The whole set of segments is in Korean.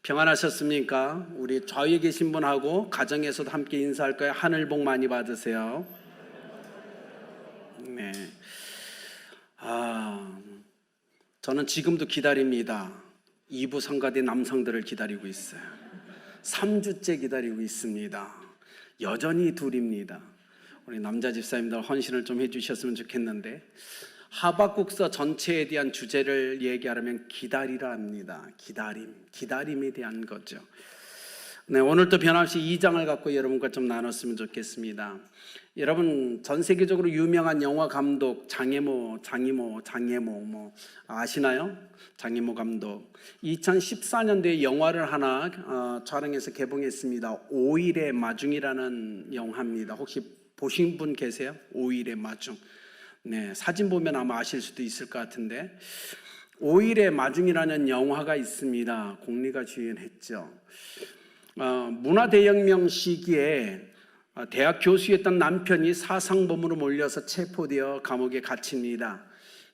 평안하셨습니까? 우리 좌위에 계신 분하고 가정에서도 함께 인사할 거예요. 하늘 복 많이 받으세요. 네. 저는 지금도 기다립니다. 2부 성가대 남성들을 기다리고 있어요. 3주째 기다리고 있습니다. 여전히 둘입니다. 우리 남자 집사님들 헌신을 좀 해주셨으면 좋겠는데, 하박국서 전체에 대한 주제를 얘기하려면 기다리라 합니다. 기다림에 대한 거죠. 네, 오늘도 변함없이 2장을 갖고 여러분과 좀 나눴으면 좋겠습니다. 여러분, 전 세계적으로 유명한 영화 감독 장이모 아시나요? 장이모 감독 2014년도에 영화를 하나 촬영해서 개봉했습니다. 5일의 마중이라는 영화입니다. 혹시 보신 분 계세요? 5일의 마중. 네, 사진 보면 아마 아실 수도 있을 것 같은데, 5일의 마중이라는 영화가 있습니다. 공리가 주연했죠. 문화대혁명 시기에 대학 교수였던 남편이 사상범으로 몰려서 체포되어 감옥에 갇힙니다.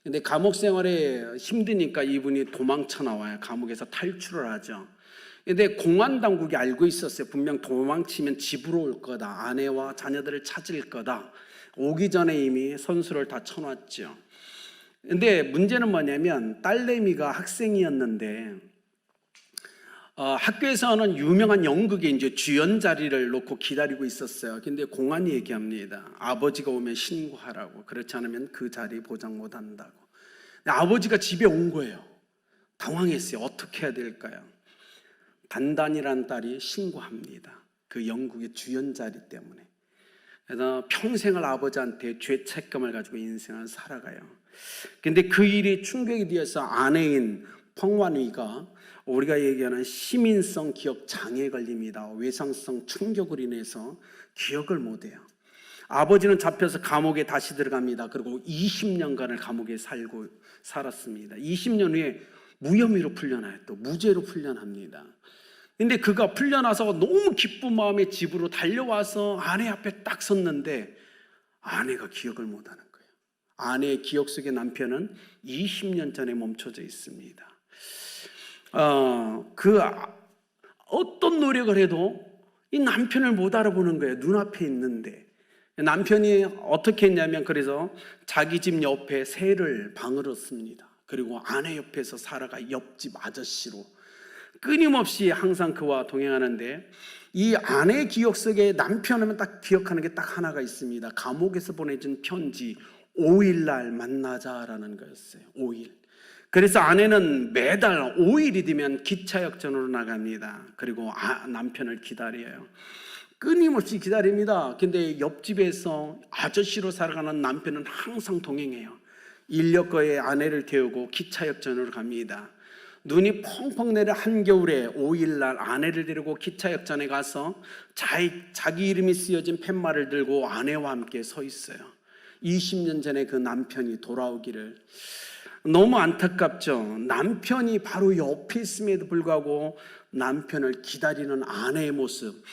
근데 감옥 생활에 힘드니까 이분이 도망쳐 나와요. 감옥에서 탈출을 하죠. 근데 공안 당국이 알고 있었어요. 분명 도망치면 집으로 올 거다. 아내와 자녀들을 찾을 거다. 오기 전에 이미 선수를 다 쳐놨죠. 근데 문제는 뭐냐면, 딸내미가 학생이었는데 학교에서는 유명한 연극에 이제 주연 자리를 놓고 기다리고 있었어요. 근데 공안이 얘기합니다. 아버지가 오면 신고하라고. 그렇지 않으면 그 자리 보장 못 한다고. 아버지가 집에 온 거예요. 당황했어요. 어떻게 해야 될까요? 단단이라는 딸이 신고합니다. 그 연극의 주연 자리 때문에. 그래서 평생을 아버지한테 죄책감을 가지고 인생을 살아가요. 근데 그 일이 충격이 되어서 아내인 펑완위가 우리가 얘기하는 시민성 기억 장애에 걸립니다. 외상성 충격으로 인해서 기억을 못해요. 아버지는 잡혀서 감옥에 다시 들어갑니다. 그리고 20년간을 감옥에 살았습니다. 20년 후에 무혐의로 풀려나요. 또 무죄로 풀려납니다. 근데 그가 풀려나서 너무 기쁜 마음에 집으로 달려와서 아내 앞에 딱 섰는데 아내가 기억을 못하는 거예요. 아내의 기억 속에 남편은 20년 전에 멈춰져 있습니다. 어떤 노력을 해도 이 남편을 못 알아보는 거예요. 눈앞에 있는데. 남편이 어떻게 했냐면, 그래서 자기 집 옆에 새를 방으로 씁니다. 그리고 아내 옆에서 살아가 옆집 아저씨로 끊임없이 항상 그와 동행하는데, 이 아내의 기억 속에 남편은 딱 기억하는 게 딱 하나가 있습니다. 감옥에서 보내준 편지, 5일날 만나자라는 거였어요. 5일. 그래서 아내는 매달 5일이 되면 기차역전으로 나갑니다. 그리고 남편을 기다려요. 끊임없이 기다립니다. 근데 옆집에서 아저씨로 살아가는 남편은 항상 동행해요. 인력거에 아내를 태우고 기차역전으로 갑니다. 눈이 펑펑 내려 한겨울에 5일날 아내를 데리고 기차역전에 가서 자기 이름이 쓰여진 팻말을 들고 아내와 함께 서 있어요. 20년 전에 그 남편이 돌아오기를. 너무 안타깝죠. 남편이 바로 옆에 있음에도 불구하고 남편을 기다리는 아내의 모습,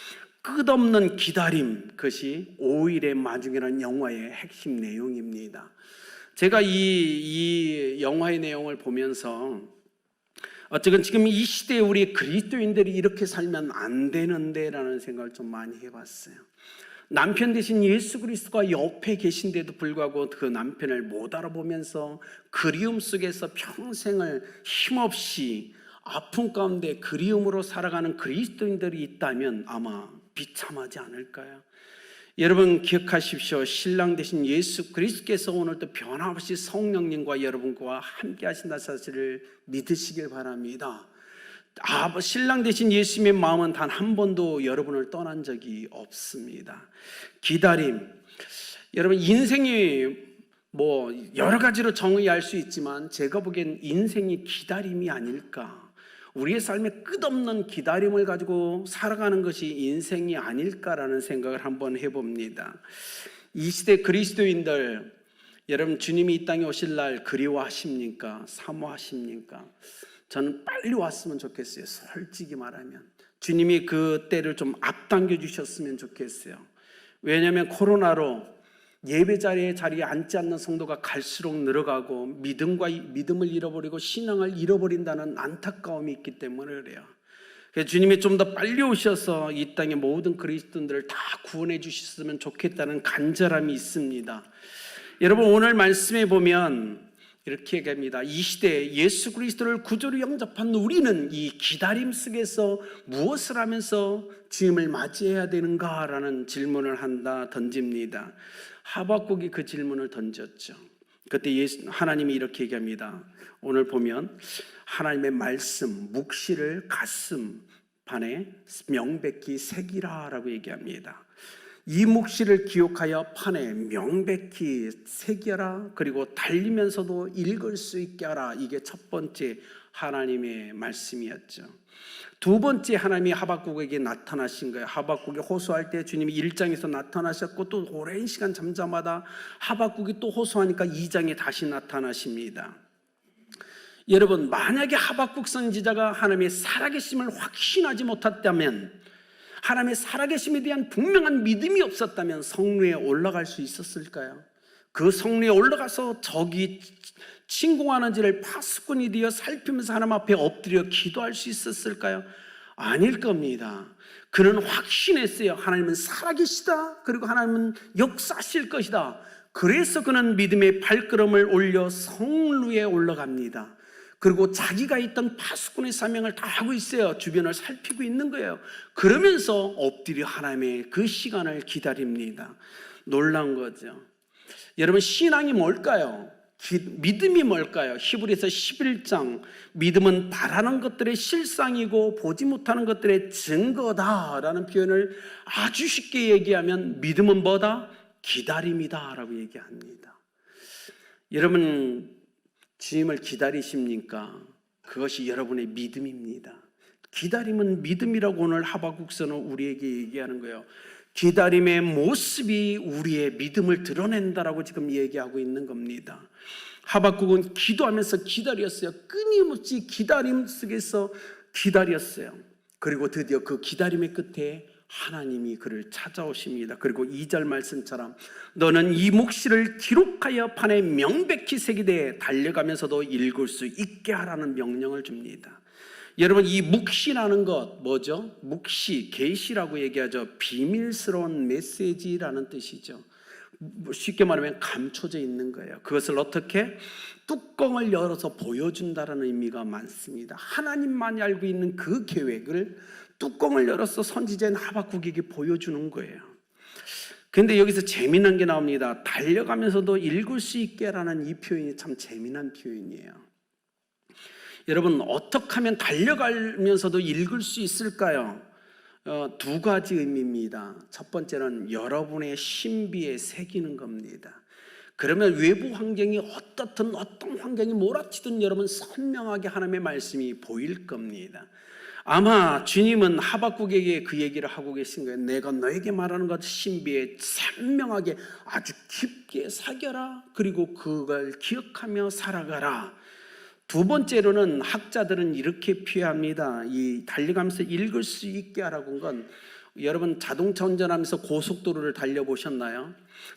끝없는 기다림, 그것이 5일의 마중이라는 영화의 핵심 내용입니다. 제가 이 영화의 내용을 보면서 어쨌든 지금 이 시대에 우리 그리스도인들이 이렇게 살면 안 되는데 라는 생각을 좀 많이 해봤어요. 남편 대신 예수 그리스도가 옆에 계신데도 불구하고 그 남편을 못 알아보면서 그리움 속에서 평생을 힘없이 아픔 가운데 그리움으로 살아가는 그리스도인들이 있다면 아마 비참하지 않을까요? 여러분 기억하십시오. 신랑 되신 예수 그리스도께서 오늘도 변함없이 성령님과 여러분과 함께 하신다는 사실을 믿으시길 바랍니다. 신랑 되신 예수님의 마음은 단 한 번도 여러분을 떠난 적이 없습니다. 기다림. 여러분 인생이 여러 가지로 정의할 수 있지만 제가 보기엔 인생이 기다림이 아닐까. 우리의 삶에 끝없는 기다림을 가지고 살아가는 것이 인생이 아닐까라는 생각을 한번 해봅니다. 이 시대 그리스도인들, 여러분 주님이 이 땅에 오실 날 그리워하십니까? 사모하십니까? 저는 빨리 왔으면 좋겠어요. 솔직히 말하면 주님이 그 때를 좀 앞당겨 주셨으면 좋겠어요. 왜냐하면 코로나로 예배 자리에 앉지 않는 성도가 갈수록 늘어가고 믿음을 잃어버리고 신앙을 잃어버린다는 안타까움이 있기 때문에 그래요. 그래서 주님이 좀 더 빨리 오셔서 이 땅의 모든 그리스도인들을 다 구원해 주셨으면 좋겠다는 간절함이 있습니다. 여러분, 오늘 말씀에 보면 이렇게 얘기합니다. 이 시대에 예수 그리스도를 구주로 영접한 우리는 이 기다림 속에서 무엇을 하면서 주님을 맞이해야 되는가라는 질문을 던집니다. 하박국이 그 질문을 던졌죠. 그때 하나님이 이렇게 얘기합니다. 오늘 보면 하나님의 말씀, 묵시를 가슴판에 명백히 새기라라고 얘기합니다. 이 묵시를 기억하여 판에 명백히 새겨라. 그리고 달리면서도 읽을 수 있게 하라. 이게 첫 번째 하나님의 말씀이었죠. 두 번째, 하나님이 하박국에게 나타나신 거예요. 하박국이 호소할 때 주님이 1장에서 나타나셨고, 또 오랜 시간 잠잠하다 하박국이 또 호소하니까 2장에 다시 나타나십니다. 여러분, 만약에 하박국 선지자가 하나님의 살아계심을 확신하지 못했다면, 하나님의 살아계심에 대한 분명한 믿음이 없었다면 성루에 올라갈 수 있었을까요? 그 성루에 올라가서 적이 침공하는지를 파수꾼이 되어 살피면서 하나님 앞에 엎드려 기도할 수 있었을까요? 아닐 겁니다. 그는 확신했어요. 하나님은 살아계시다. 그리고 하나님은 역사하실 것이다. 그래서 그는 믿음의 발걸음을 올려 성루에 올라갑니다. 그리고 자기가 있던 파수꾼의 사명을 다 하고 있어요. 주변을 살피고 있는 거예요. 그러면서 엎드려 하나님의 그 시간을 기다립니다. 놀라운 거죠. 여러분, 신앙이 뭘까요? 믿음이 뭘까요? 히브리서 11장, 믿음은 바라는 것들의 실상이고 보지 못하는 것들의 증거다라는 표현을 아주 쉽게 얘기하면 믿음은 뭐다? 기다림이다 라고 얘기합니다. 여러분, 주님을 기다리십니까? 그것이 여러분의 믿음입니다. 기다림은 믿음이라고 오늘 하박국서는 우리에게 얘기하는 거예요. 기다림의 모습이 우리의 믿음을 드러낸다라고 지금 얘기하고 있는 겁니다. 하박국은 기도하면서 기다렸어요. 끊임없이 기다림 속에서 기다렸어요. 그리고 드디어 그 기다림의 끝에 하나님이 그를 찾아오십니다. 그리고 2절 말씀처럼 너는 이 묵시를 기록하여 판에 명백히 새기되 달려가면서도 읽을 수 있게 하라는 명령을 줍니다. 여러분, 이 묵시라는 것 뭐죠? 묵시, 계시라고 얘기하죠. 비밀스러운 메시지라는 뜻이죠. 쉽게 말하면 감춰져 있는 거예요. 그것을 어떻게? 뚜껑을 열어서 보여준다는 의미가 많습니다. 하나님만이 알고 있는 그 계획을 뚜껑을 열어서 선지자인 하박국에게 보여주는 거예요. 그런데 여기서 재미난 게 나옵니다. 달려가면서도 읽을 수 있게라는 이 표현이 참 재미난 표현이에요. 여러분, 어떻게 하면 달려가면서도 읽을 수 있을까요? 두 가지 의미입니다. 첫 번째는 여러분의 신비에 새기는 겁니다. 그러면 외부 환경이 어떤 환경이 몰아치든 여러분 선명하게 하나님의 말씀이 보일 겁니다. 아마 주님은 하박국에게 그 얘기를 하고 계신 거예요. 내가 너에게 말하는 것 신비에 선명하게 아주 깊게 새겨라. 그리고 그걸 기억하며 살아가라. 두 번째로는 학자들은 이렇게 표현합니다. 이 달려가면서 읽을 수 있게 하라고 한 건, 여러분 자동차 운전하면서 고속도로를 달려보셨나요?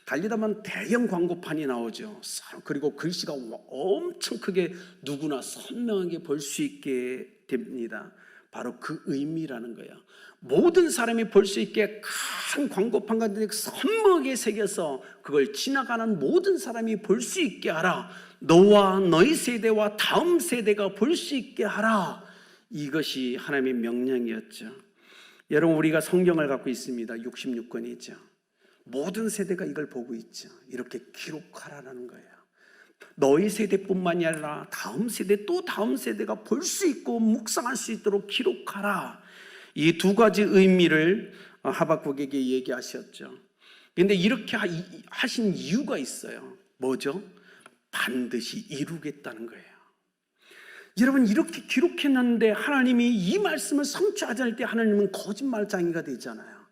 달리다 보면 대형 광고판이 나오죠. 그리고 글씨가 엄청 크게 누구나 선명하게 볼 수 있게 됩니다. 바로 그 의미라는 거예요. 모든 사람이 볼 수 있게 큰 광고판 같은 데 선명하게 새겨서 그걸 지나가는 모든 사람이 볼 수 있게 하라. 너와 너희 세대와 다음 세대가 볼 수 있게 하라. 이것이 하나님의 명령이었죠. 여러분, 우리가 성경을 갖고 있습니다. 66권이죠. 모든 세대가 이걸 보고 있죠. 이렇게 기록하라는 거예요. 너희 세대뿐만이 아니라 다음 세대 또 다음 세대가 볼 수 있고 묵상할 수 있도록 기록하라. 이 두 가지 의미를 하박국에게 얘기하셨죠. 그런데 이렇게 하신 이유가 있어요. 뭐죠? 반드시 이루겠다는 거예요. 여러분, 이렇게 기록했는데 하나님이 이 말씀을 성취하지 않을 때 하나님은 거짓말장이가 되잖아요.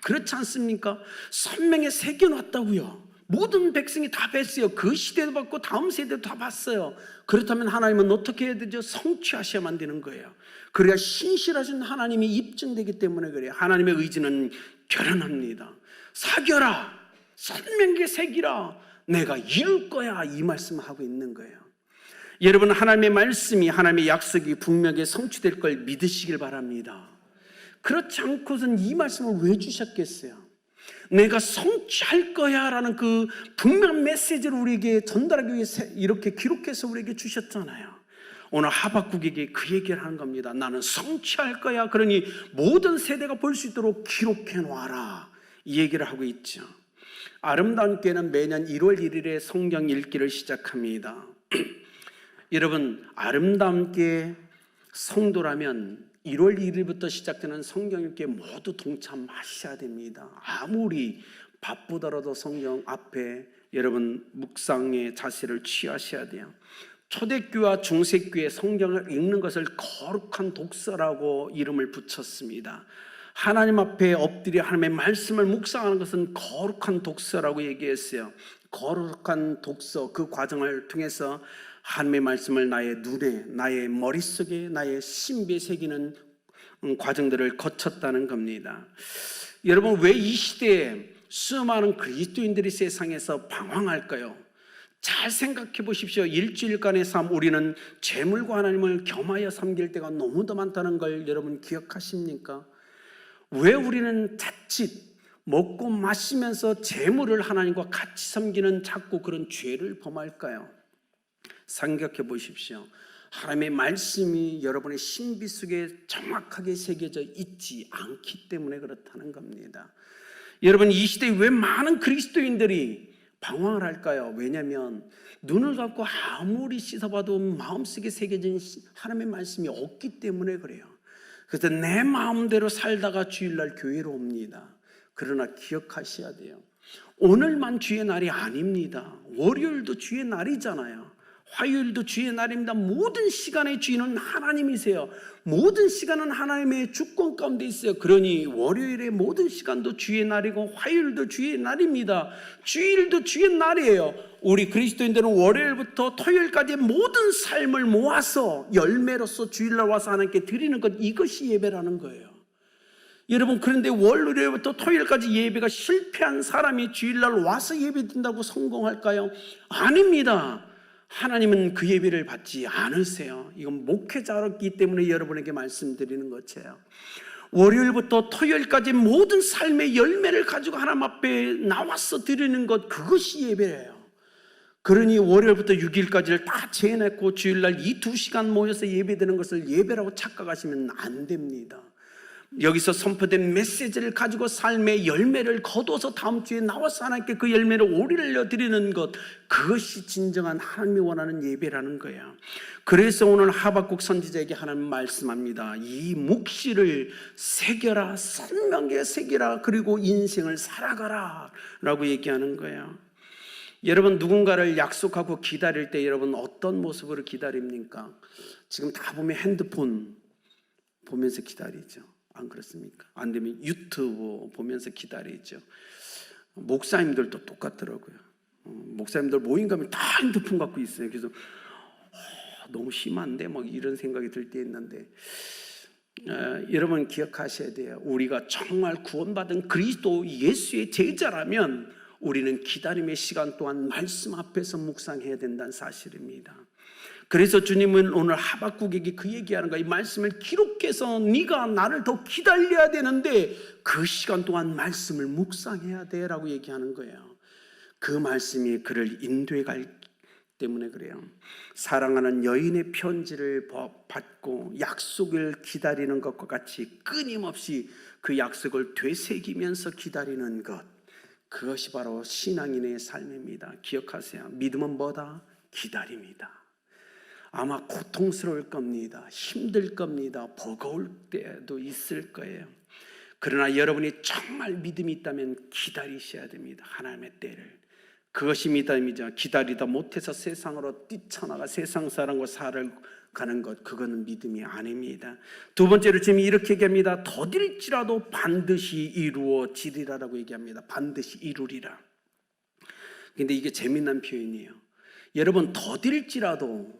그렇지 않습니까? 선명히 새겨놨다고요. 모든 백성이 다 봤어요. 그 시대도 봤고 다음 세대도 다 봤어요. 그렇다면 하나님은 어떻게 해야 되죠? 성취하셔야만 되는 거예요. 그래야 신실하신 하나님이 입증되기 때문에 그래요. 하나님의 의지는 결연합니다. 사겨라, 선명하게 새기라, 내가 이룰 거야, 이 말씀을 하고 있는 거예요. 여러분, 하나님의 말씀이, 하나님의 약속이 분명히 성취될 걸 믿으시길 바랍니다. 그렇지 않고선 이 말씀을 왜 주셨겠어요? 내가 성취할 거야 라는 그 분명한 메시지를 우리에게 전달하기 위해서 이렇게 기록해서 우리에게 주셨잖아요. 오늘 하박국에게 그 얘기를 하는 겁니다. 나는 성취할 거야. 그러니 모든 세대가 볼 수 있도록 기록해 놔라, 이 얘기를 하고 있죠. 아름다운 교회는 매년 1월 1일에 성경 읽기를 시작합니다. 여러분, 아름다운 교회 성도라면 1월 1일부터 시작되는 성경 읽기에 모두 동참하셔야 됩니다. 아무리 바쁘더라도 성경 앞에 여러분 묵상의 자세를 취하셔야 돼요. 초대교회와 중세교회 성경을 읽는 것을 거룩한 독서라고 이름을 붙였습니다. 하나님 앞에 엎드려 하나님의 말씀을 묵상하는 것은 거룩한 독서라고 얘기했어요. 거룩한 독서, 그 과정을 통해서 하나님의 말씀을 나의 눈에, 나의 머릿속에, 나의 신비에 새기는 과정들을 거쳤다는 겁니다. 여러분, 왜 이 시대에 수많은 그리스도인들이 세상에서 방황할까요? 잘 생각해 보십시오. 일주일간의 삶, 우리는 재물과 하나님을 겸하여 섬길 때가 너무도 많다는 걸 여러분 기억하십니까? 왜 우리는 자칫 먹고 마시면서 재물을 하나님과 같이 섬기는 자꾸 그런 죄를 범할까요? 생각해 보십시오. 하나님의 말씀이 여러분의 신비 속에 정확하게 새겨져 있지 않기 때문에 그렇다는 겁니다. 여러분, 이 시대에 왜 많은 그리스도인들이 방황을 할까요? 왜냐하면 눈을 감고 아무리 씻어봐도 마음속에 새겨진 하나님의 말씀이 없기 때문에 그래요. 그래서 내 마음대로 살다가 주일날 교회로 옵니다. 그러나 기억하셔야 돼요. 오늘만 주의 날이 아닙니다. 월요일도 주의 날이잖아요. 화요일도 주의 날입니다. 모든 시간의 주인은 하나님이세요. 모든 시간은 하나님의 주권 가운데 있어요. 그러니 월요일의 모든 시간도 주의 날이고 화요일도 주의 날입니다. 주일도 주의 날이에요. 우리 그리스도인들은 월요일부터 토요일까지의 모든 삶을 모아서 열매로서 주일날 와서 하나님께 드리는 것, 이것이 예배라는 거예요. 여러분, 그런데 월요일부터 토요일까지 예배가 실패한 사람이 주일날 와서 예배드린다고 성공할까요? 아닙니다. 하나님은 그 예배를 받지 않으세요. 이건 목회자였기 때문에 여러분에게 말씀드리는 것이에요. 월요일부터 토요일까지 모든 삶의 열매를 가지고 하나님 앞에 나와서 드리는 것, 그것이 예배예요. 그러니 월요일부터 6일까지를 다 재해냈고 주일날 이 2시간 모여서 예배드리는 것을 예배라고 착각하시면 안 됩니다. 여기서 선포된 메시지를 가지고 삶의 열매를 거둬서 다음 주에 나와서 하나님께 그 열매를 오리려 드리는 것, 그것이 진정한 하나님이 원하는 예배라는 거예요. 그래서 오늘 하박국 선지자에게 하나님 말씀합니다. 이 묵시를 새겨라, 선명하게 새겨라, 그리고 인생을 살아가라 라고 얘기하는 거예요. 여러분, 누군가를 약속하고 기다릴 때 여러분 어떤 모습으로 기다립니까? 지금 다 보면 핸드폰 보면서 기다리죠. 안 그렇습니까? 안 되면 유튜브 보면서 기다리죠. 목사님들도 똑같더라고요. 목사님들 모임 가면 다 핸드폰 갖고 있어요. 그래서 너무 심한데 막 이런 생각이 들 때 있는데, 여러분 기억하셔야 돼요. 우리가 정말 구원받은 그리스도 예수의 제자라면 우리는 기다림의 시간 동안 말씀 앞에서 묵상해야 된다는 사실입니다. 그래서 주님은 오늘 하박국에게 그 얘기하는 거야. 이 말씀을 기록해서 네가 나를 더 기다려야 되는데 그 시간 동안 말씀을 묵상해야 돼 라고 얘기하는 거예요. 그 말씀이 그를 인도해 갈 때문에 그래요. 사랑하는 여인의 편지를 받고 약속을 기다리는 것과 같이 끊임없이 그 약속을 되새기면서 기다리는 것, 그것이 바로 신앙인의 삶입니다. 기억하세요. 믿음은 뭐다? 기다림이다. 아마 고통스러울 겁니다. 힘들 겁니다. 버거울 때도 있을 거예요. 그러나 여러분이 정말 믿음이 있다면 기다리셔야 됩니다. 하나님의 때를. 그것이 믿음이죠. 기다리다 못해서 세상으로 뛰쳐나가 세상 사람과 살아가는 것, 그거는 믿음이 아닙니다. 두 번째로 지금 이렇게 얘기합니다. 더딜지라도 반드시 이루어지리라라고 얘기합니다. 반드시 이루리라. 근데 이게 재미난 표현이에요. 여러분, 더딜지라도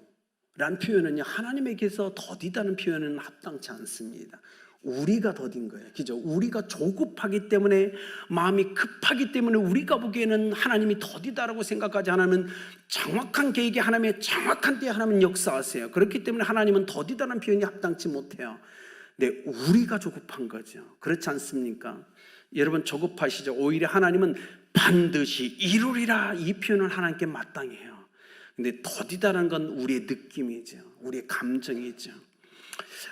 라는 표현은요, 하나님에게서 더디다는 표현은 합당치 않습니다. 우리가 더딘 거예요. 그죠? 우리가 조급하기 때문에, 마음이 급하기 때문에 우리가 보기에는 하나님이 더디다라고 생각하지 않으면, 정확한 계획에 하나님의 정확한 때에 하나님은 역사하세요. 그렇기 때문에 하나님은 더디다는 표현이 합당치 못해요. 네, 우리가 조급한 거죠. 그렇지 않습니까? 여러분 조급하시죠? 오히려 하나님은 반드시 이루리라, 이 표현은 하나님께 마땅해요. 근데 더디다는 건 우리의 느낌이죠. 우리의 감정이죠.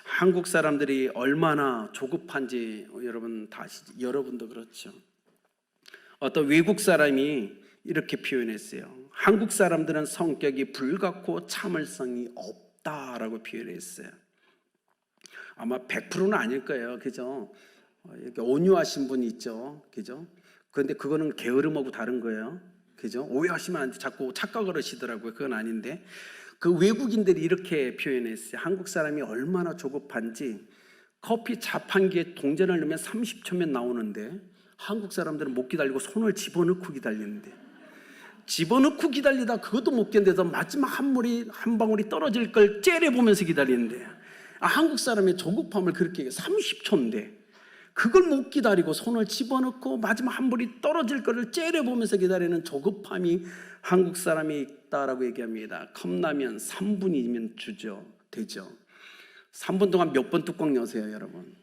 한국 사람들이 얼마나 조급한지 여러분 다 아시죠? 여러분도 그렇죠. 어떤 외국 사람이 이렇게 표현했어요. 한국 사람들은 성격이 불같고 참을성이 없다라고 표현했어요. 아마 100%는 아닐 거예요. 그죠? 이렇게 온유하신 분이 있죠. 그죠? 그런데 그거는 게으름하고 다른 거예요. 그죠? 오해하시면 안 돼. 자꾸 착각을 하시더라고요. 그건 아닌데. 그 외국인들이 이렇게 표현했어요. 한국 사람이 얼마나 조급한지, 커피 자판기에 동전을 넣으면 30초면 나오는데 한국 사람들은 못 기다리고 손을 집어넣고 기다리는데, 집어넣고 기다리다 그것도 못 견뎌서 마지막 한 방울이 떨어질 걸 째려보면서 기다리는데, 한국 사람의 조급함을 그렇게 얘기해요. 30초인데 그걸 못 기다리고 손을 집어넣고 마지막 한 볼이 떨어질 거를 째려보면서 기다리는 조급함이 한국 사람이 있다라고 얘기합니다. 컵라면 3분이면 되죠. 3분 동안 몇 번 뚜껑 여세요, 여러분?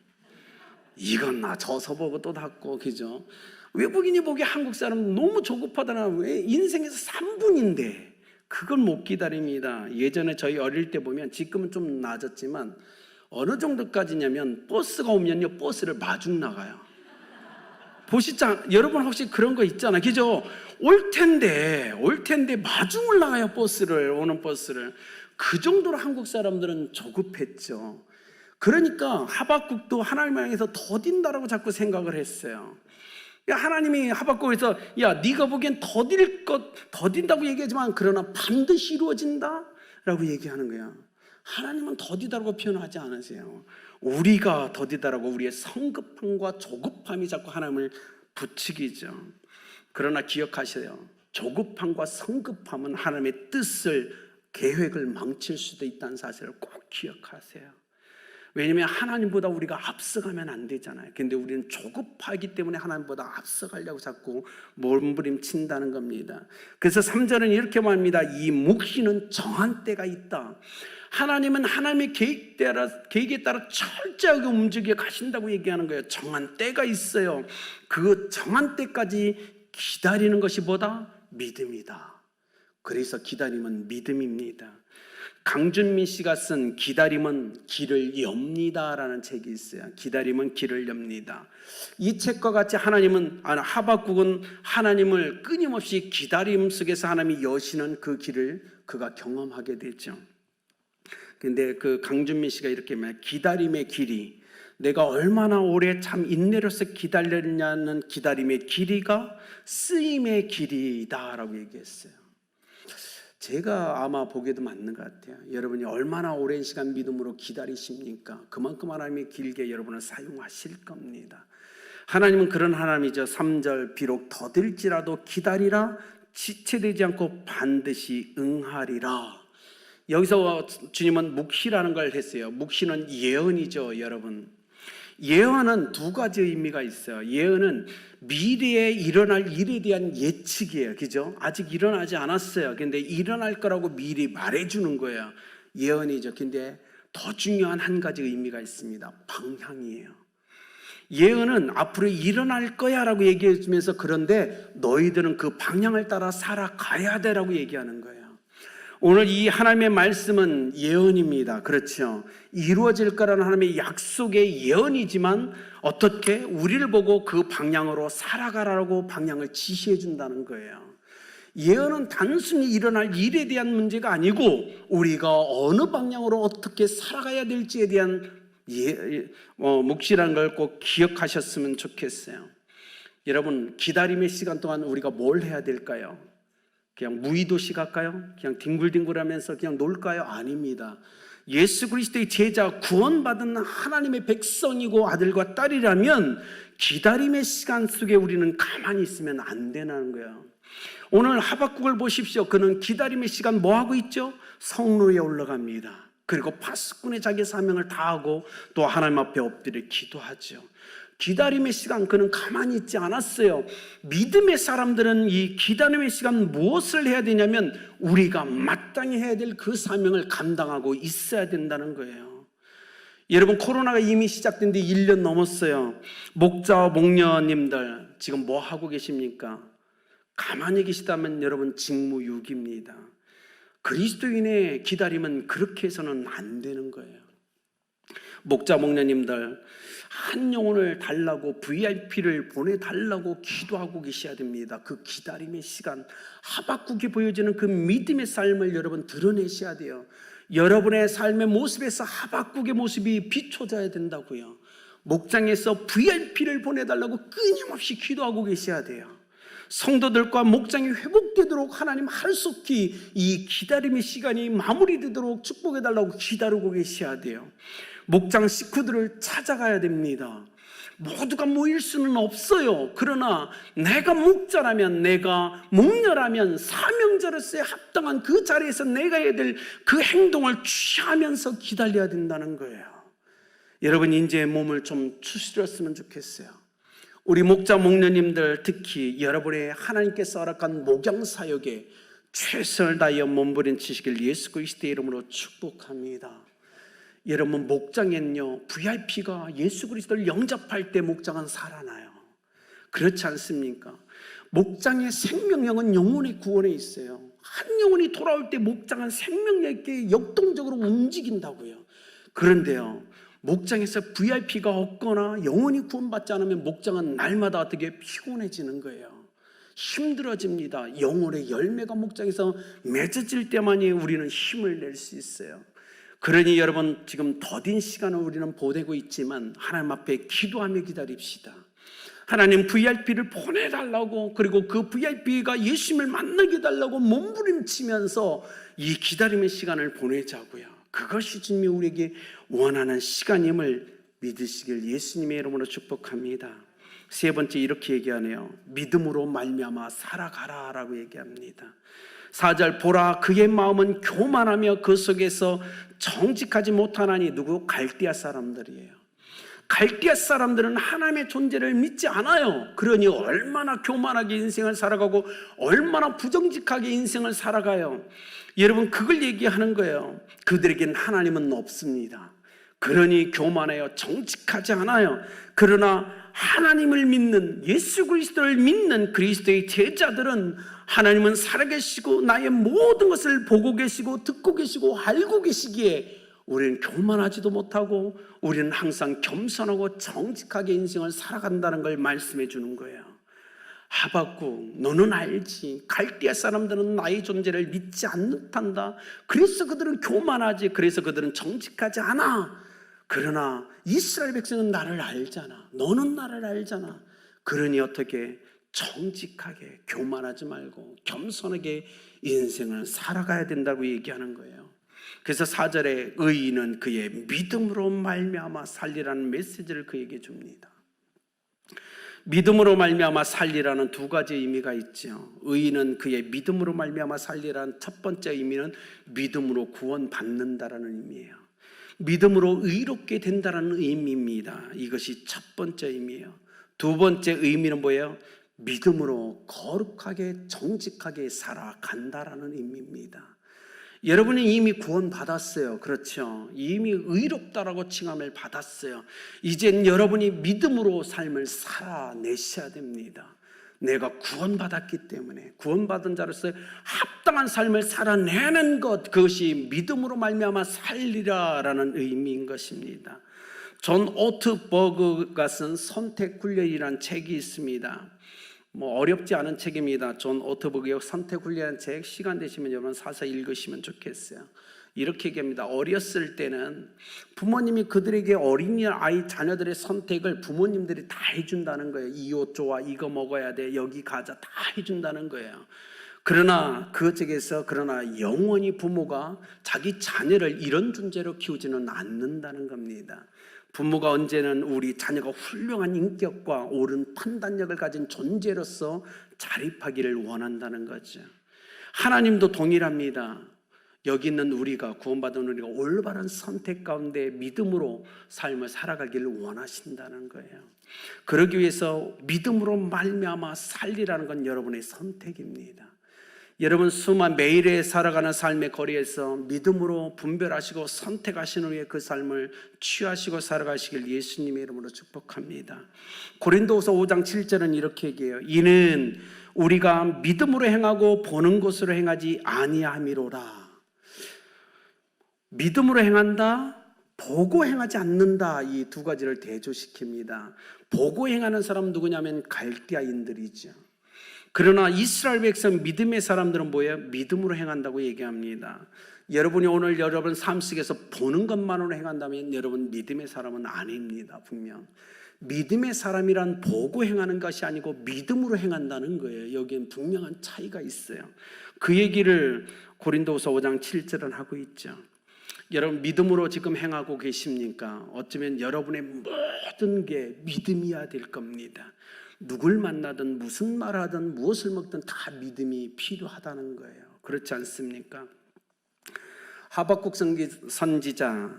이건 나 저서 보고 또 닫고, 그죠? 외국인이 보기에 한국 사람은 너무 조급하다나, 왜 인생에서 3분인데 그걸 못 기다립니다. 예전에 저희 어릴 때 보면, 지금은 좀 나아졌지만 어느 정도까지냐면 버스가 오면요, 버스를 마중 나가요. 보시죠? 여러분 혹시 그런 거 있잖아, 그죠? 올 텐데 마중을 나가요, 오는 버스를. 그 정도로 한국 사람들은 조급했죠. 그러니까 하박국도 하나님을 향해서 더딘다라고 자꾸 생각을 했어요. 하나님이 하박국에서, 야, 네가 보기엔 더딘다고 얘기하지만 그러나 반드시 이루어진다라고 얘기하는 거야. 하나님은 더디다라고 표현하지 않으세요. 우리가 더디다라고, 우리의 성급함과 조급함이 자꾸 하나님을 부추기죠. 그러나 기억하세요. 조급함과 성급함은 하나님의 뜻을, 계획을 망칠 수도 있다는 사실을 꼭 기억하세요. 왜냐하면 하나님보다 우리가 앞서가면 안 되잖아요. 근데 우리는 조급하기 때문에 하나님보다 앞서가려고 자꾸 몸부림친다는 겁니다. 그래서 3절은 이렇게 말합니다. 이 묵시는 정한 때가 있다. 하나님은 하나님의 계획에 따라 철저하게 움직여 가신다고 얘기하는 거예요. 정한 때가 있어요. 그 정한 때까지 기다리는 것이 뭐다? 믿음이다. 그래서 기다림은 믿음입니다. 강준민 씨가 쓴 기다림은 길을 엽니다라는 책이 있어요. 기다림은 길을 엽니다. 이 책과 같이 하박국은 하나님을 끊임없이 기다림 속에서 하나님이 여시는 그 길을 그가 경험하게 되죠. 근데 그 강준민 씨가 이렇게 말해요. 기다림의 길이, 내가 얼마나 오래 참 인내로서 기다렸냐는 기다림의 길이가 쓰임의 길이다라고 얘기했어요. 제가 아마 보기에도 맞는 것 같아요. 여러분이 얼마나 오랜 시간 믿음으로 기다리십니까? 그만큼 하나님이 길게 여러분을 사용하실 겁니다. 하나님은 그런 하나님이죠. 3절, 비록 더딜지라도 기다리라, 지체되지 않고 반드시 응하리라. 여기서 주님은 묵시라는 걸 했어요. 묵시는 예언이죠, 여러분. 예언은 두 가지 의미가 있어요. 예언은 미래에 일어날 일에 대한 예측이에요. 그죠? 아직 일어나지 않았어요. 근데 일어날 거라고 미리 말해주는 거예요. 예언이죠. 근데 더 중요한 한 가지 의미가 있습니다. 방향이에요. 예언은 앞으로 일어날 거야 라고 얘기해 주면서, 그런데 너희들은 그 방향을 따라 살아가야 돼 라고 얘기하는 거예요. 오늘 이 하나님의 말씀은 예언입니다. 그렇죠? 이루어질 거라는 하나님의 약속의 예언이지만, 어떻게 우리를 보고 그 방향으로 살아가라고 방향을 지시해 준다는 거예요. 예언은 단순히 일어날 일에 대한 문제가 아니고, 우리가 어느 방향으로 어떻게 살아가야 될지에 대한 묵시라는 걸 꼭 기억하셨으면 좋겠어요. 여러분, 기다림의 시간 동안 우리가 뭘 해야 될까요? 그냥 무의도시 갈까요? 그냥 뒹굴뒹굴하면서 그냥 놀까요? 아닙니다. 예수 그리스도의 제자, 구원받은 하나님의 백성이고 아들과 딸이라면 기다림의 시간 속에 우리는 가만히 있으면 안 되는 거예요. 오늘 하박국을 보십시오. 그는 기다림의 시간 뭐 하고 있죠? 성로에 올라갑니다. 그리고 파수꾼의 자기 사명을 다하고 또 하나님 앞에 엎드려 기도하죠. 기다림의 시간, 그는 가만히 있지 않았어요. 믿음의 사람들은 이 기다림의 시간 무엇을 해야 되냐면 우리가 마땅히 해야 될 그 사명을 감당하고 있어야 된다는 거예요. 여러분, 코로나가 이미 시작된 지 1년 넘었어요. 목자와 목녀님들 지금 뭐 하고 계십니까? 가만히 계시다면 여러분 직무유기입니다. 그리스도인의 기다림은 그렇게 해서는 안 되는 거예요. 목자 목녀님들 한 영혼을 달라고 VIP를 보내달라고 기도하고 계셔야 됩니다. 그 기다림의 시간, 하박국이 보여주는 그 믿음의 삶을 여러분 드러내셔야 돼요. 여러분의 삶의 모습에서 하박국의 모습이 비춰져야 된다고요. 목장에서 VIP를 보내달라고 끊임없이 기도하고 계셔야 돼요. 성도들과 목장이 회복되도록 하나님 하루속히 이 기다림의 시간이 마무리되도록 축복해달라고 기다리고 계셔야 돼요. 목장 식구들을 찾아가야 됩니다. 모두가 모일 수는 없어요. 그러나 내가 목자라면, 내가 목녀라면 사명자로서의 합당한 그 자리에서 내가 해야 될 그 행동을 취하면서 기다려야 된다는 거예요. 여러분, 인제의 몸을 좀 추스렸으면 좋겠어요. 우리 목자 목녀님들, 특히 여러분의 하나님께서 허락한 목양 사역에 최선을 다하여 몸부림치시길 예수 그리스도의 이름으로 축복합니다. 여러분, 목장엔요 VIP가 예수 그리스도를 영접할 때 목장은 살아나요. 그렇지 않습니까? 목장의 생명력은 영혼의 구원에 있어요. 한 영혼이 돌아올 때 목장은 생명력 있게 역동적으로 움직인다고요. 그런데요, 목장에서 VIP가 없거나 영혼이 구원받지 않으면 목장은 날마다 어떻게 피곤해지는 거예요. 힘들어집니다. 영혼의 열매가 목장에서 맺어질 때만이 우리는 힘을 낼 수 있어요. 그러니 여러분, 지금 더딘 시간을 우리는 보내고 있지만 하나님 앞에 기도하며 기다립시다. 하나님 VIP를 보내달라고, 그리고 그 VIP가 예수님을 만나게 해달라고 몸부림치면서 이 기다림의 시간을 보내자고요. 그것이 주님이 우리에게 원하는 시간임을 믿으시길 예수님의 이름으로 축복합니다. 세 번째, 이렇게 얘기하네요. 믿음으로 말미암아 살아가라 라고 얘기합니다. 4절, 보라 그의 마음은 교만하며 그 속에서 정직하지 못하나니. 누구? 갈대아 사람들이에요. 갈대아 사람들은 하나님의 존재를 믿지 않아요. 그러니 얼마나 교만하게 인생을 살아가고 얼마나 부정직하게 인생을 살아가요. 여러분, 그걸 얘기하는 거예요. 그들에게는 하나님은 없습니다. 그러니 교만해요. 정직하지 않아요. 그러나 하나님을 믿는, 예수 그리스도를 믿는 그리스도의 제자들은 하나님은 살아계시고 나의 모든 것을 보고 계시고 듣고 계시고 알고 계시기에 우리는 교만하지도 못하고 우리는 항상 겸손하고 정직하게 인생을 살아간다는 걸 말씀해 주는 거예요. 하박국, 너는 알지. 갈대아 사람들은 나의 존재를 믿지 않는단다. 그래서 그들은 교만하지. 그래서 그들은 정직하지 않아. 그러나 이스라엘 백성은 나를 알잖아. 너는 나를 알잖아. 그러니 어떻게 정직하게, 교만하지 말고 겸손하게 인생을 살아가야 된다고 얘기하는 거예요. 그래서 4절에 의인은 그의 믿음으로 말미암아 살리라는 메시지를 그에게 줍니다. 믿음으로 말미암아 살리라는 두 가지 의미가 있죠. 의인은 그의 믿음으로 말미암아 살리라는 첫 번째 의미는 믿음으로 구원받는다라는 의미예요. 믿음으로 의롭게 된다는 의미입니다. 이것이 첫 번째 의미예요. 두 번째 의미는 뭐예요? 믿음으로 거룩하게 정직하게 살아간다라는 의미입니다. 여러분은 이미 구원받았어요. 그렇죠? 이미 의롭다라고 칭함을 받았어요. 이젠 여러분이 믿음으로 삶을 살아내셔야 됩니다. 내가 구원받았기 때문에 구원받은 자로서 합당한 삶을 살아내는 것, 그것이 믿음으로 말미암아 살리라라는 의미인 것입니다. 존 오트버그가 쓴 선택훈련이라는 책이 있습니다. 어렵지 않은 책입니다. 존 오트버그의 선택훈련이라는 책, 시간 되시면 여러분 사서 읽으시면 좋겠어요. 이렇게 얘기합니다. 어렸을 때는 부모님이 그들에게 어린아이 자녀들의 선택을 부모님들이 다 해준다는 거예요. 이 옷 좋아, 이거 먹어야 돼, 여기 가자, 다 해준다는 거예요. 그러나 그러나 영원히 부모가 자기 자녀를 이런 존재로 키우지는 않는다는 겁니다. 부모가 언제는 우리 자녀가 훌륭한 인격과 옳은 판단력을 가진 존재로서 자립하기를 원한다는 거죠. 하나님도 동일합니다. 여기 있는 우리가, 구원받은 우리가 올바른 선택 가운데 믿음으로 삶을 살아가기를 원하신다는 거예요. 그러기 위해서 믿음으로 말미암아 살리라는 건 여러분의 선택입니다. 여러분 매일에 살아가는 삶의 거리에서 믿음으로 분별하시고 선택하시는 후에 그 삶을 취하시고 살아가시길 예수님의 이름으로 축복합니다. 고린도후서 5장 7절은 이렇게 얘기해요. 이는 우리가 믿음으로 행하고 보는 것으로 행하지 아니함이로라. 믿음으로 행한다, 보고 행하지 않는다, 이 두 가지를 대조시킵니다. 보고 행하는 사람은 누구냐면 갈대아인들이죠. 그러나 이스라엘 백성 믿음의 사람들은 뭐예요? 믿음으로 행한다고 얘기합니다. 여러분이 오늘 여러분 삶 속에서 보는 것만으로 행한다면 여러분 믿음의 사람은 아닙니다. 분명 믿음의 사람이란 보고 행하는 것이 아니고 믿음으로 행한다는 거예요. 여기엔 분명한 차이가 있어요. 그 얘기를 고린도후서 5장 7절은 하고 있죠. 여러분 믿음으로 지금 행하고 계십니까? 어쩌면 여러분의 모든 게 믿음이어야 될 겁니다. 누굴 만나든 무슨 말 하든 무엇을 먹든 다 믿음이 필요하다는 거예요. 그렇지 않습니까? 하박국 선지자,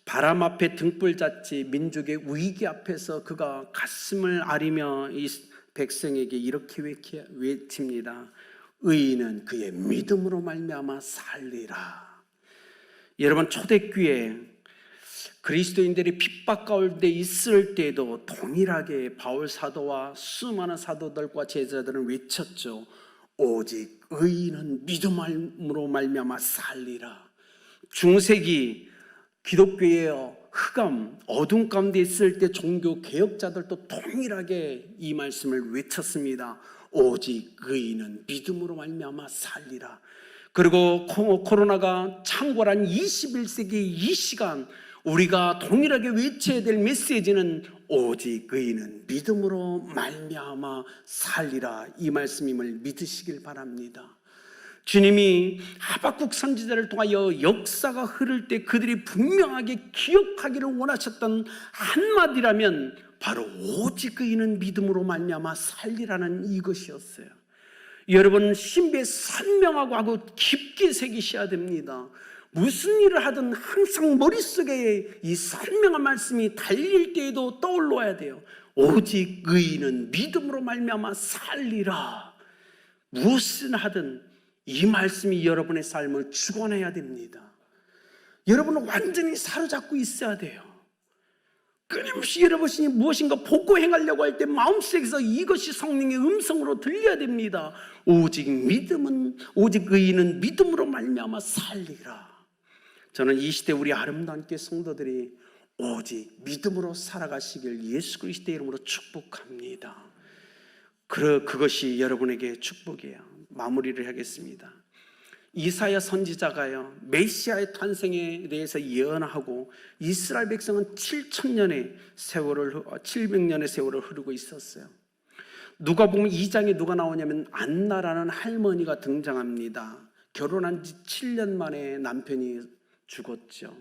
바람 앞에 등불 잤지 민족의 위기 앞에서 그가 가슴을 아리며 이 백성에게 이렇게 외칩니다. 의인은 그의 믿음으로 말미암아 살리라. 여러분 초대교회 그리스도인들이 핍박 가운데 있을 때도 동일하게 바울 사도와 수많은 사도들과 제자들은 외쳤죠. 오직 의인은 믿음으로 말미암아 살리라. 중세기 기독교의 흑암, 어둠 가운데 있을 때 종교 개혁자들도 동일하게 이 말씀을 외쳤습니다. 오직 의인은 믿음으로 말미암아 살리라. 그리고 코로나가 창궐한 21세기 이 시간 우리가 동일하게 외쳐야 될 메시지는 오직 의인은 믿음으로 말미암아 살리라, 이 말씀임을 믿으시길 바랍니다. 주님이 하박국 선지자를 통하여 역사가 흐를 때 그들이 분명하게 기억하기를 원하셨던 한마디라면 바로 오직 의인은 믿음으로 말미암아 살리라는 이것이었어요. 여러분 신비에 선명하고 깊게 새기셔야 됩니다. 무슨 일을 하든 항상 머릿속에 이 선명한 말씀이 달릴 때에도 떠올라야 돼요. 오직 의인은 믿음으로 말미암아 살리라. 무엇을 하든 이 말씀이 여러분의 삶을 주관해야 됩니다. 여러분은 완전히 사로잡고 있어야 돼요. 끊임없이 여러분이 무엇인가 보고 행하려고 할 때 마음속에서 이것이 성령의 음성으로 들려야 됩니다. 오직 의인은 믿음으로 말미암아 살리라. 저는 이 시대 우리 아름다운 교회 성도들이 오직 믿음으로 살아가시길 예수 그리스도의 이름으로 축복합니다. 그것이 여러분에게 축복이에요. 마무리를 하겠습니다. 이사야 선지자가요, 메시아의 탄생에 대해서 예언하고 이스라엘 백성은 700년의 세월을 흐르고 있었어요. 누가복음 2장에 누가 나오냐면 안나라는 할머니가 등장합니다. 결혼한 지 7년 만에 남편이 죽었죠.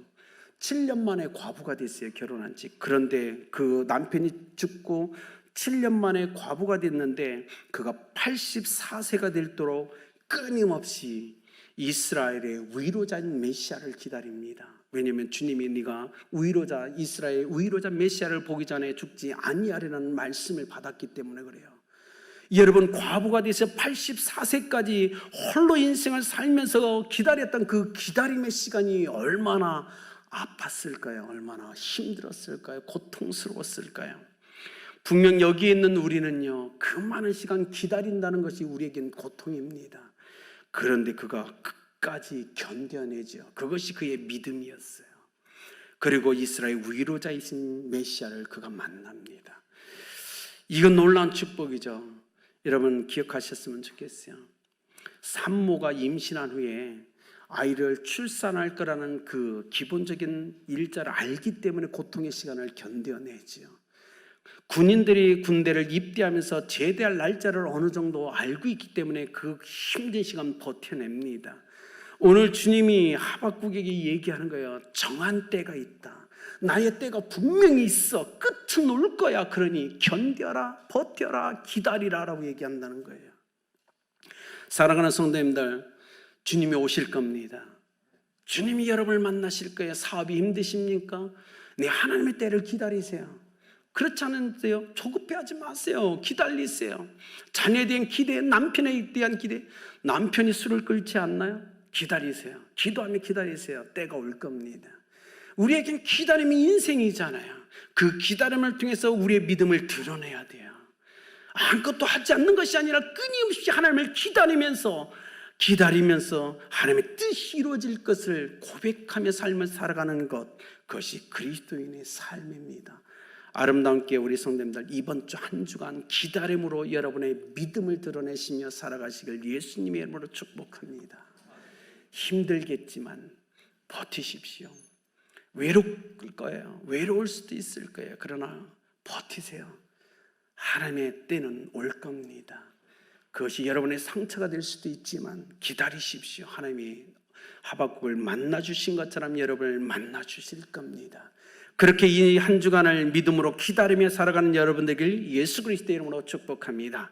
7년 만에 과부가 됐어요. 결혼한 지. 그런데 그 남편이 죽고 7년 만에 과부가 됐는데 그가 84세가 되도록 끊임없이 이스라엘의 위로자인 메시아를 기다립니다. 왜냐하면 주님이 네가 이스라엘 위로자 메시아를 보기 전에 죽지 아니하리라는 말씀을 받았기 때문에 그래요. 여러분 과부가 돼서 84세까지 홀로 인생을 살면서 기다렸던 그 기다림의 시간이 얼마나 아팠을까요? 얼마나 힘들었을까요? 고통스러웠을까요? 분명 여기에 있는 우리는요, 그 많은 시간 기다린다는 것이 우리에겐 고통입니다. 그런데 그가 끝까지 견뎌내죠. 그것이 그의 믿음이었어요. 그리고 이스라엘 위로자이신 메시아를 그가 만납니다. 이건 놀라운 축복이죠. 여러분 기억하셨으면 좋겠어요. 산모가 임신한 후에 아이를 출산할 거라는 그 기본적인 일자를 알기 때문에 고통의 시간을 견뎌내지요. 군인들이 군대를 입대하면서 제대할 날짜를 어느 정도 알고 있기 때문에 그 힘든 시간 버텨냅니다. 오늘 주님이 하박국에게 얘기하는 거예요. 정한 때가 있다. 나의 때가 분명히 있어. 끝은 올 거야. 그러니 견뎌라, 버텨라, 기다리라 라고 얘기한다는 거예요. 사랑하는 성도님들, 주님이 오실 겁니다. 주님이 여러분을 만나실 거예요. 사업이 힘드십니까? 네, 하나님의 때를 기다리세요. 그렇지 않은데요, 조급해하지 마세요. 기다리세요. 자녀에 대한 기대, 남편에 대한 기대. 남편이 술을 끊지 않나요? 기다리세요. 기도하며 기다리세요. 때가 올 겁니다. 우리에겐 기다림이 인생이잖아요. 그 기다림을 통해서 우리의 믿음을 드러내야 돼요. 아무것도 하지 않는 것이 아니라 끊임없이 하나님을 기다리면서 하나님의 뜻이 이루어질 것을 고백하며 삶을 살아가는 것, 그것이 그리스도인의 삶입니다. 아름다운 게 우리 성도님들, 이번 주 한 주간 기다림으로 여러분의 믿음을 드러내시며 살아가시길 예수님의 이름으로 축복합니다. 힘들겠지만 버티십시오. 외로울 거예요. 외로울 수도 있을 거예요. 그러나 버티세요. 하나님의 때는 올 겁니다. 그것이 여러분의 상처가 될 수도 있지만 기다리십시오. 하나님이 하박국을 만나주신 것처럼 여러분을 만나주실 겁니다. 그렇게 이 한 주간을 믿음으로 기다리며 살아가는 여러분들에게 예수 그리스도의 이름으로 축복합니다.